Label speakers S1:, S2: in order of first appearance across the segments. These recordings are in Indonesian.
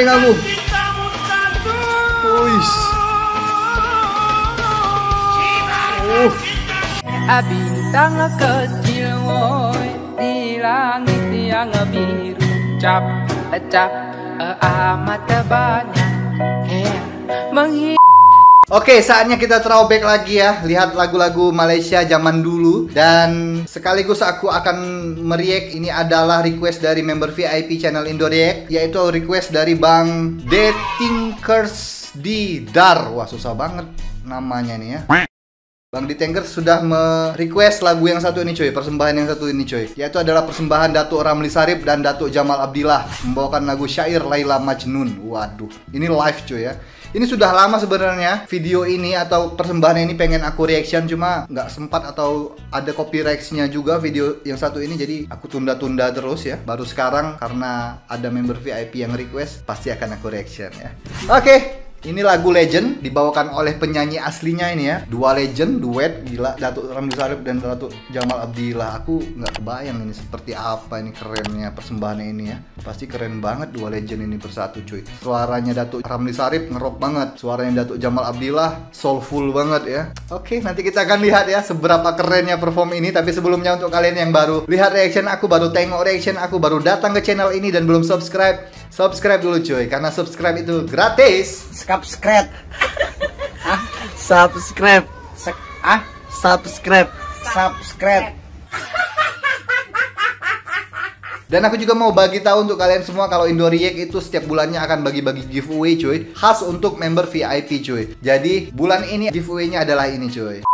S1: merinding aku. Uis.
S2: Bintang kecil woi di langit yang biru cap amat banyak
S1: Oke, saatnya kita throwback lagi ya. Lihat lagu-lagu Malaysia zaman dulu. Dan sekaligus aku akan mereact. Ini adalah request dari member VIP channel Indo React, yaitu request dari Bang Detinkers di Dar. Wah, susah banget namanya nih ya. Bang Detinkers sudah me-request lagu yang satu ini coy, persembahan yang satu ini coy, yaitu adalah persembahan Datuk Ramli Sarip dan Datuk Jamal Abdillah membawakan lagu Syair Laila Majnun. Waduh, ini live coy ya. Ini sudah lama sebenarnya video ini atau persembahan ini pengen aku reaction, cuma nggak sempat atau ada copyright-nya juga video yang satu ini, jadi aku tunda-tunda terus ya. Baru sekarang karena ada member VIP yang request, pasti akan aku reaction ya. Oke. Ini lagu Legend dibawakan oleh penyanyi aslinya ini ya. Dua legend, duet, gila. Datuk Ramli Sarip dan Datuk Jamal Abdillah. Aku nggak kebayang ini seperti apa ini kerennya persembahannya ini ya. Pasti keren banget dua legend ini bersatu cuy. Suaranya Datuk Ramli Sarip ngerok banget. Suaranya Datuk Jamal Abdillah soulful banget ya. Oke, nanti kita akan lihat ya seberapa kerennya perform ini. Tapi sebelumnya untuk kalian yang baru lihat reaction aku, baru tengok reaction aku, baru datang ke channel ini dan belum subscribe, subscribe dulu cuy. Karena subscribe itu gratis.
S3: Subscribe. Subscribe. Subscribe. Subscribe.
S1: Dan aku juga mau bagi tahu untuk kalian semua kalau Indo React itu setiap bulannya akan bagi-bagi giveaway cuy, khas untuk member VIP cuy. Jadi bulan ini giveaway-nya adalah ini cuy.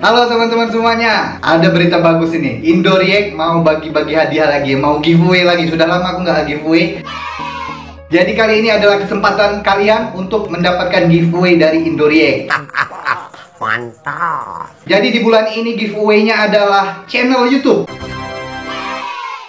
S1: Halo teman-teman semuanya, ada berita bagus ini. Indo React mau bagi-bagi hadiah lagi, mau giveaway lagi. Sudah lama aku nggak giveaway. Jadi kali ini adalah kesempatan kalian untuk mendapatkan giveaway dari Indo React.
S3: Mantap.
S1: Jadi di bulan ini giveaway-nya adalah channel YouTube.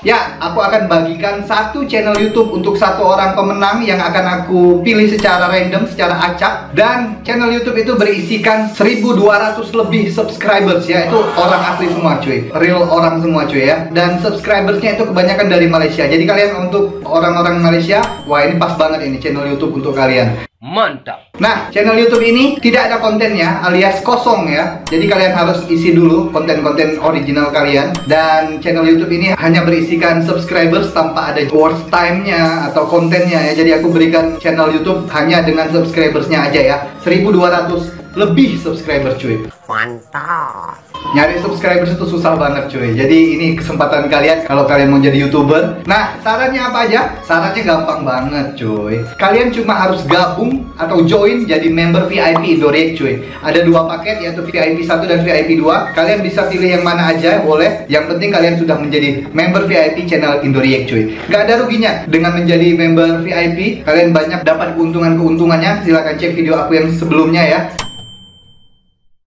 S1: Ya, aku akan bagikan satu channel YouTube untuk satu orang pemenang yang akan aku pilih secara random, secara acak. Dan channel YouTube itu berisikan 1200 lebih subscribers ya. Itu orang asli semua cuy, real orang semua cuy ya. Dan subscribersnya itu kebanyakan dari Malaysia. Jadi kalian untuk orang-orang Malaysia, wah ini pas banget ini channel YouTube untuk kalian.
S2: mantap.
S1: Nah, channel YouTube ini tidak ada kontennya, alias kosong ya. Jadi kalian harus isi dulu konten-konten original kalian. Dan channel YouTube ini hanya berisikan subscribers tanpa ada watch time-nya atau kontennya ya. Jadi aku berikan channel YouTube hanya dengan subscribersnya aja ya. 1200 lebih subscriber cuy.
S3: Mantap.
S1: Nyari subscribers itu susah banget cuy. Jadi ini kesempatan kalian kalau kalian mau jadi YouTuber. Nah, sarannya apa aja? Sarannya gampang banget cuy. Kalian cuma harus gabung atau join jadi member VIP Indo React cuy. Ada dua paket yaitu VIP 1 dan VIP 2. Kalian bisa pilih yang mana aja, boleh. Yang penting kalian sudah menjadi member VIP channel Indo React cuy. Gak ada ruginya dengan menjadi member VIP. Kalian banyak dapat keuntungan-keuntungannya. Silahkan cek video aku yang sebelumnya ya.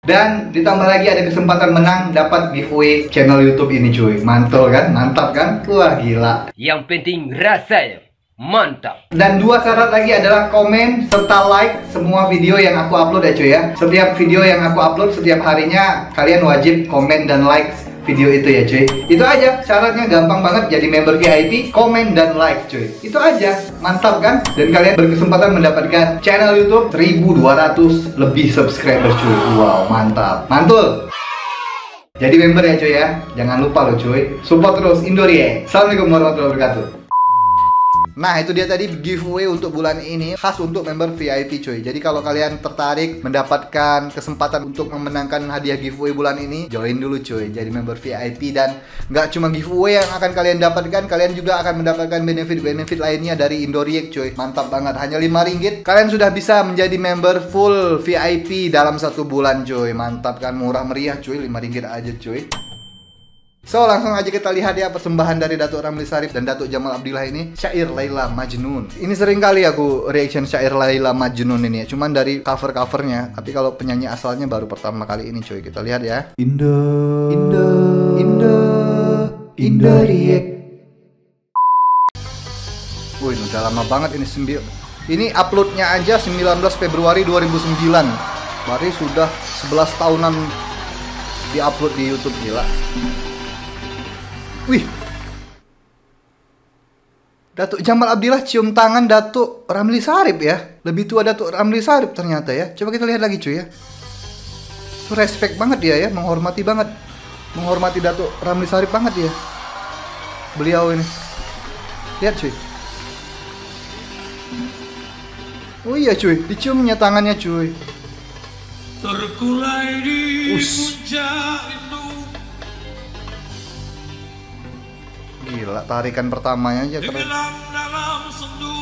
S1: Dan ditambah lagi ada kesempatan menang dapat giveaway channel YouTube ini cuy. Mantul kan? Mantap kan? Wah gila.
S2: Yang penting rasanya mantap.
S1: Dan dua syarat lagi adalah komen serta like semua video yang aku upload ya cuy ya. Setiap video yang aku upload setiap harinya kalian wajib komen dan like video itu ya cuy. Itu aja syaratnya, gampang banget jadi member VIP, komen dan like cuy. Itu aja, mantap kan? Dan kalian berkesempatan mendapatkan channel YouTube 1200 lebih subscriber cuy. Wow, mantap. Mantul. Jadi member ya cuy ya. Jangan lupa loh cuy. Support terus Indo React. Assalamualaikum warahmatullahi wabarakatuh. Nah itu dia tadi giveaway untuk bulan ini khas untuk member VIP cuy. Jadi kalau kalian tertarik mendapatkan kesempatan untuk memenangkan hadiah giveaway bulan ini, join dulu cuy jadi member VIP. Dan nggak cuma giveaway yang akan kalian dapatkan, kalian juga akan mendapatkan benefit-benefit lainnya dari Indo React cuy. Mantap banget, hanya Rp5 kalian sudah bisa menjadi member full VIP dalam 1 bulan cuy. Mantap kan, murah meriah cuy, Rp5 aja cuy. So langsung aja kita lihat ya persembahan dari Datuk Ramli Sarip dan Datuk Jamal Abdillah ini, Syair Laila Majnun. Ini sering kali aku reaction Syair Laila Majnun ini ya, cuman dari cover-covernya. Tapi kalau penyanyi asalnya baru pertama kali ini cuy. Kita lihat ya. Indo React. Wih, udah lama banget ini. Ini uploadnya aja 19 Februari 2009. Berarti sudah 11 tahunan di-upload di YouTube, gila. Wih, Datuk Jamal Abdillah cium tangan Datuk Ramli Sarip ya. Lebih tua Datuk Ramli Sarip ternyata ya. Coba kita lihat lagi cuy ya. Itu respect banget dia ya, menghormati banget. Menghormati Datuk Ramli Sarip banget dia. Beliau ini. Lihat cuy. Oh iya cuy, diciumnya tangannya cuy.
S4: Terkulai di puncak itu.
S1: Gila, tarikan pertamanya aja keren.
S4: Tenggelam dalam sendu.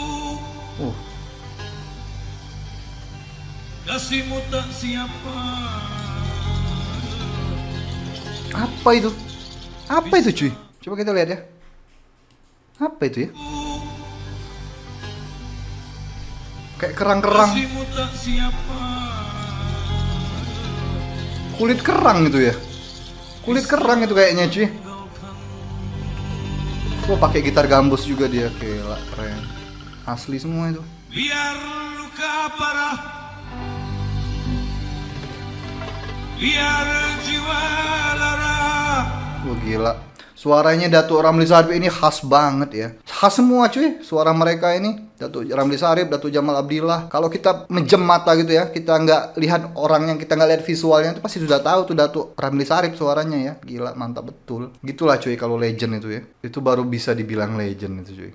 S4: Kasihmu tak siapa.
S1: Apa itu? Apa itu cuy? Coba kita lihat ya. Apa itu ya? Kayak kerang-kerang.
S4: Kasihmu tak siapa.
S1: Kulit kerang itu ya. Kulit kerang itu kayaknya cuy. Oh, pakai gitar gambus juga dia. Gila, keren. Asli semua itu.
S4: Biar luka parah. Biar jiwa lara.
S1: Wah gila. Suaranya Datuk Ramli Sarip ini khas banget ya. Khas semua cuy. Suara mereka ini. Datuk Ramli Sarip, Datuk Jamal Abdillah. Kalau kita menjem mata gitu ya, kita nggak lihat orangnya, kita nggak lihat visualnya, itu pasti sudah tahu tuh Datuk Ramli Sarip suaranya ya. Gila, mantap betul. Gitulah cuy kalau legend itu ya. Itu baru bisa dibilang legend itu cuy.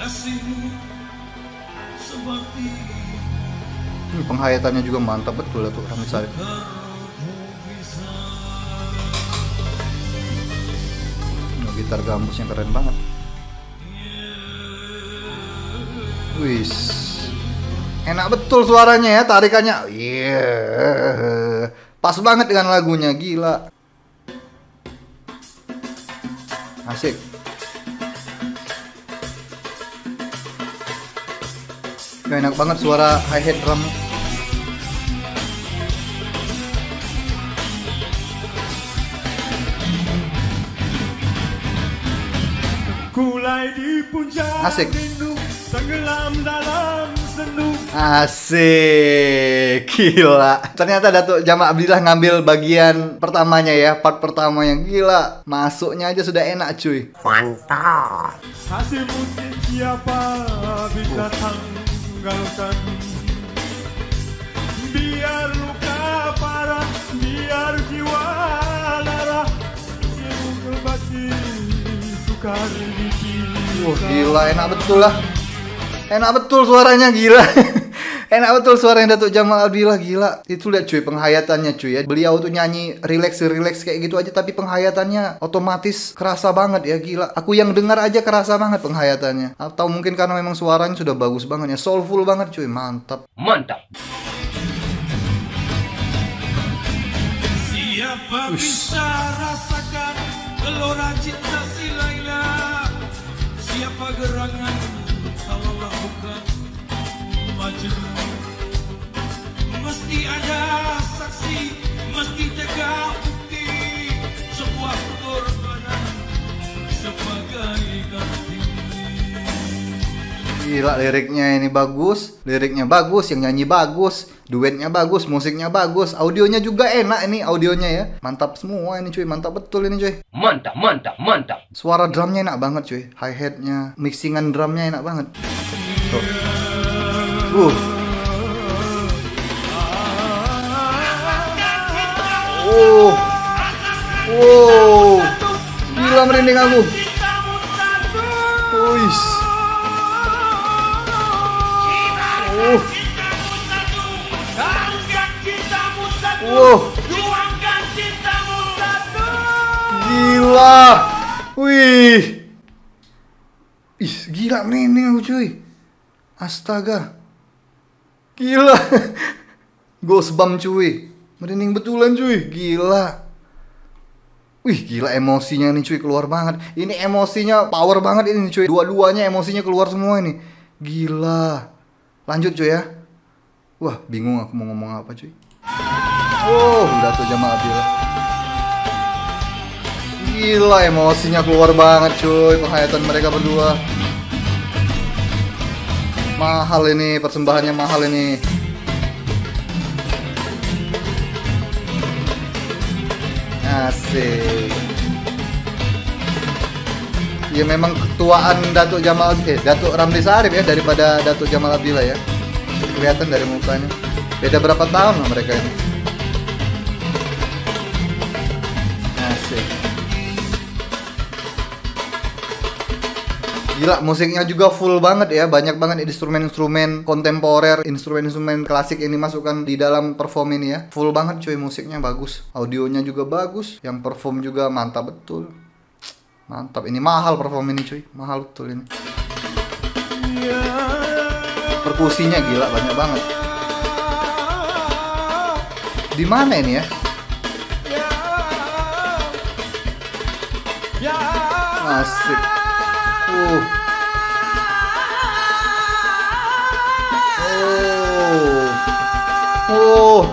S4: Kasihmu seperti
S1: Ini penghayatannya juga mantap betul Datuk Ramli Sarip. Gitar gambusnya keren banget. Wis, enak betul suaranya ya, tarikannya. Pas banget dengan lagunya, gila. Asik. Enak banget suara hi-hat drum.
S4: kulai di puncak
S1: Asik.
S4: rindu, tenggelam dalam sendu.
S1: Asik, gila. Ternyata Datuk Jamal Abdillah ngambil bagian pertamanya ya, part pertama yang gila. Masuknya aja sudah enak cuy.
S3: Mantap.
S4: Hasil mungkin siapa bisa tanggalkan. Biar luka parah, biar jiwa lara, sibuk berbakti, sukar dipilih.
S1: Gila, enak betul lah. Enak betul suaranya, gila. Enak betul suaranya Datuk Jamal Abdillah, gila. Itu lihat cuy penghayatannya cuy ya. Beliau tuh nyanyi relax kayak gitu aja, tapi penghayatannya otomatis kerasa banget ya, gila. Aku yang dengar aja kerasa banget penghayatannya. Atau mungkin karena memang suaranya sudah bagus banget ya, soulful banget cuy, mantap.
S2: Mantap.
S4: Siapa bisa rasakan gelora cinta si Laila? Siapa gerangan kalaulah bukan Majnun? Mesti ada saksi, mesti tegak bukti, sebuah pengorbanan sebagai ganti.
S1: Gila, liriknya ini bagus, liriknya bagus, yang nyanyi bagus, duetnya bagus, musiknya bagus, audionya juga enak ini audionya ya. Mantap semua ini cuy, mantap betul ini cuy.
S2: Mantap, mantap, mantap.
S1: Suara drumnya enak banget cuy, hi-hatnya, mixingan drumnya enak banget. Tuh. Gila, merinding aku. Uish. Gila. Wih. Ih, gila merinding aku cuy. Astaga. Gila. Goosebumps cuy. Merinding betulan cuy. Gila. Wih, gila emosinya nih cuy, keluar banget. Ini emosinya power banget ini cuy. Dua-duanya emosinya keluar semua ini. Gila. Lanjut cuy ya. Wah, bingung aku mau ngomong apa cuy. Oh, Datuk Jamal Abdillah. Gila, emosinya keluar banget cuy, penghayatan mereka berdua. Mahal ini, persembahannya mahal ini. Asik. Ya memang ketuaan Datuk Ramli Sarip ya daripada Datuk Jamal Abdillah ya. Kelihatan dari mukanya. Beda berapa tahun lah mereka ini. Asik. Gila, musiknya juga full banget ya. Banyak banget instrumen-instrumen kontemporer, instrumen-instrumen klasik ini masukkan di dalam perform ini ya. Full banget cuy, musiknya bagus. Audionya juga bagus. Yang perform juga mantap betul. Mantap, ini mahal perform ini cuy. Mahal betul ini. Perkusinya gila, banyak banget. Di mana ini ya? Asik. Oh.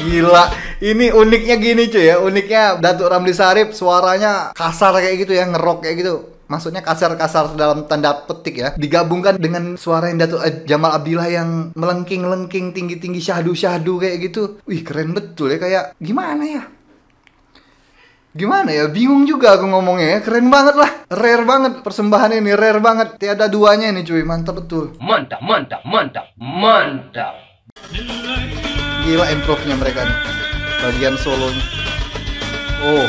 S1: Gila, ini uniknya gini cuy ya. Uniknya Datuk Ramli Sarip suaranya kasar kayak gitu ya, ngerok kayak gitu. Maksudnya kasar-kasar dalam tanda petik ya. Digabungkan dengan suara yang Datuk Jamal Abdillah yang melengking-lengking, tinggi-tinggi, syahdu-syahdu kayak gitu. Wih, keren betul ya. Kayak gimana ya? Gimana ya? Bingung juga aku ngomongnya ya. Keren banget lah. Rare banget persembahan ini, rare banget. Tiada duanya ini cuy. Mantap betul.
S2: Mantap, mantap, mantap, mantap.
S1: Gila improve-nya mereka nih. Bagian solonya. Oh.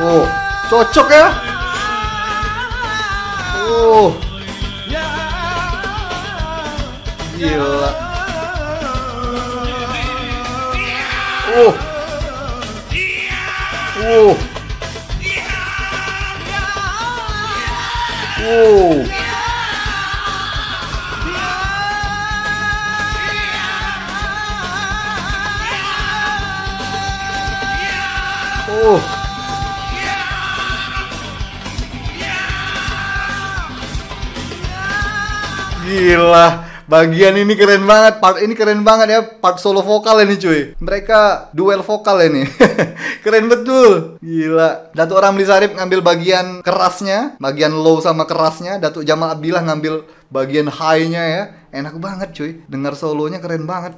S1: Oh. Cocok ya. Oh. Gila. Oh. Oh. Oh. Oh. Gila, bagian ini keren banget, part ini keren banget ya, part solo vokal ini cuy. Mereka duel vokal ini. Keren betul. Gila. Datuk Ramli Sarip ngambil bagian kerasnya, bagian low sama kerasnya. Datuk Jamal Abdillah ngambil bagian high-nya ya. Enak banget cuy. Dengar solonya keren banget.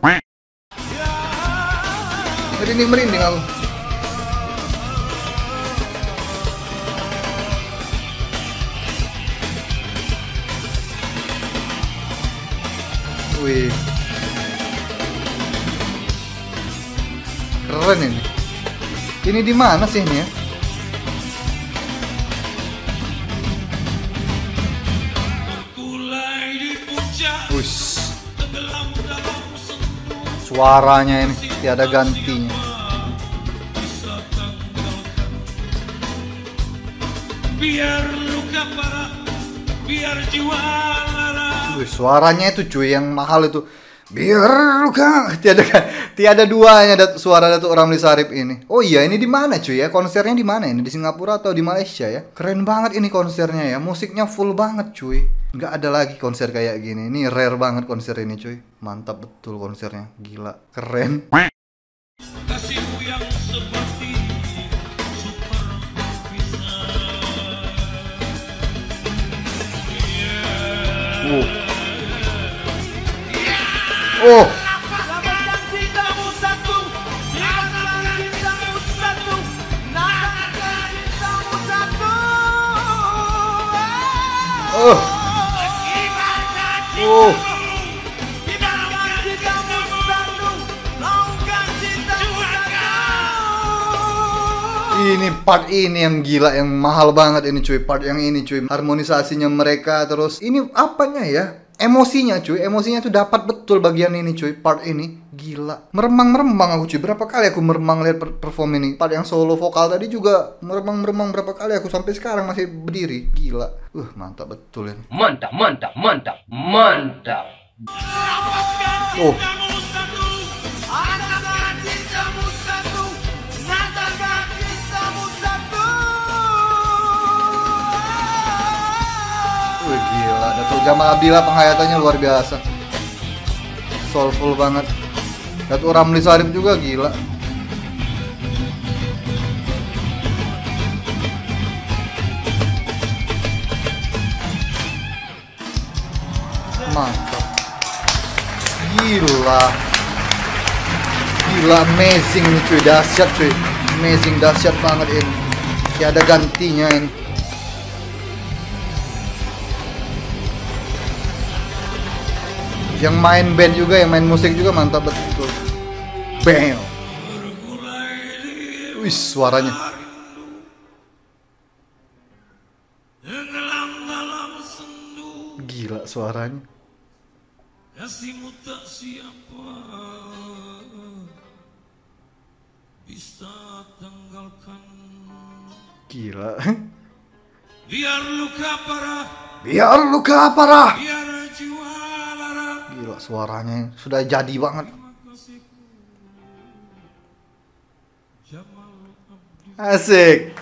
S1: Merinding aku. Wih, keren ini. Ini di mana sih ini ya? Ush. Suaranya ini tiada gantinya.
S4: Biar luka parah, biar jiwa lara.
S1: Suaranya itu cuy yang mahal itu. Biar luka tiada duanya suara Datuk Ramli Sarip ini. Oh iya, ini di mana cuy ya? Konsernya di mana ini? Di Singapura atau di Malaysia ya? Keren banget ini konsernya ya. Musiknya full banget cuy. Nggak ada lagi konser kayak gini. Ini rare banget konser ini cuy. Mantap betul konsernya. Gila, keren.
S4: Kasihmu yang seperti super bisa.
S1: Oh. Oh. Oh. Ini part ini yang gila, yang mahal banget ini cuy. Part yang ini cuy, harmonisasinya mereka, terus ini apanya ya? Emosinya cuy, emosinya tuh dapat betul bagian ini cuy, part ini gila. Meremang aku cuy, berapa kali aku meremang lihat perform ini. Part yang solo vokal tadi juga meremang berapa kali aku, sampai sekarang masih berdiri, gila. Mantap betul ini.
S2: Mantap, mantap, mantap, mantap.
S1: Oh. Gila, Datuk Jamal Abdillah penghayatannya luar biasa. Soulful banget. Datuk Ramli Sarip juga gila. Mantap. Gila. Gila, amazing nih cuy, dahsyat cuy. Amazing, dahsyat banget ini. Tiada gantinya ini. Yang main band juga, yang main musik juga mantap betul. Bam. Wih, suaranya. Gila suaranya.
S4: Kasihmu tak siapa bisa tanggalkan.
S1: Gila.
S4: Biar luka parah,
S1: Biar luka parah.
S4: biar jiwa lara.
S1: Gila suaranya sudah jadi banget. Asik.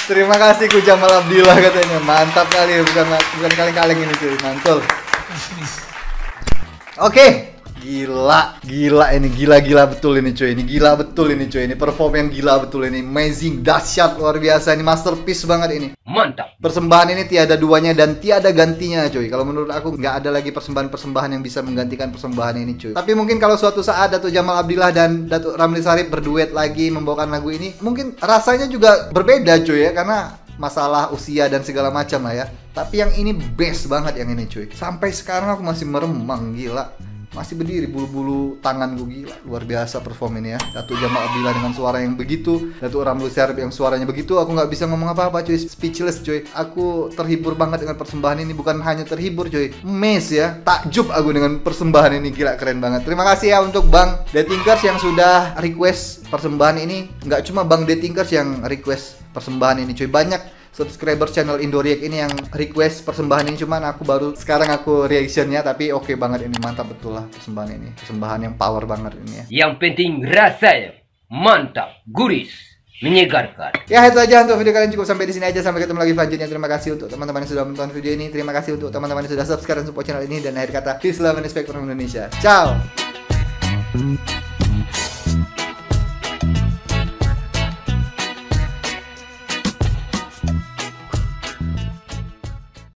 S1: Terima kasih ku Jamal Abdillah katanya. Mantap kali, bukan kaleng-kaleng ini cuy. Mantul. Oke. Gila ini, gila betul ini cuy. Ini gila betul ini cuy. Ini perform yang gila betul ini. Amazing, dahsyat, luar biasa. Ini masterpiece banget ini.
S2: Mantap.
S1: Persembahan ini tiada duanya dan tiada gantinya cuy. Kalau menurut aku nggak ada lagi persembahan-persembahan yang bisa menggantikan persembahan ini cuy. Tapi mungkin kalau suatu saat Datuk Jamal Abdillah dan Datuk Ramli Sarip berduet lagi membawakan lagu ini, mungkin rasanya juga berbeda cuy ya, karena masalah usia dan segala macam lah ya. Tapi yang ini best banget yang ini cuy. Sampai sekarang aku masih meremang, gila. Masih berdiri, bulu-bulu tanganku, gila. Luar biasa perform ini ya. Datuk Jamal Abdillah dengan suara yang begitu, Datuk Ramli Sarip yang suaranya begitu. Aku nggak bisa ngomong apa-apa cuy, speechless cuy. Aku terhibur banget dengan persembahan ini. Bukan hanya terhibur cuy, amazed ya, takjub aku dengan persembahan ini, gila keren banget. Terima kasih ya untuk Bang Detinkers yang sudah request persembahan ini. Nggak cuma Bang Detinkers yang request persembahan ini cuy, banyak subscriber channel Indoreact ini yang request persembahan ini, cuman aku baru sekarang aku reactionnya, tapi oke banget ini, mantap betul lah persembahan ini, persembahan yang power banget ini ya.
S2: Yang penting rasanya mantap, guris, menyegarkan.
S1: Ya itu aja untuk video kalian, cukup sampai di sini aja, sampai ketemu lagi selanjutnya. Terima kasih untuk teman-teman yang sudah menonton video ini, terima kasih untuk teman-teman yang sudah subscribe dan support channel ini, dan akhir kata peace, love and respect from Indonesia. Ciao.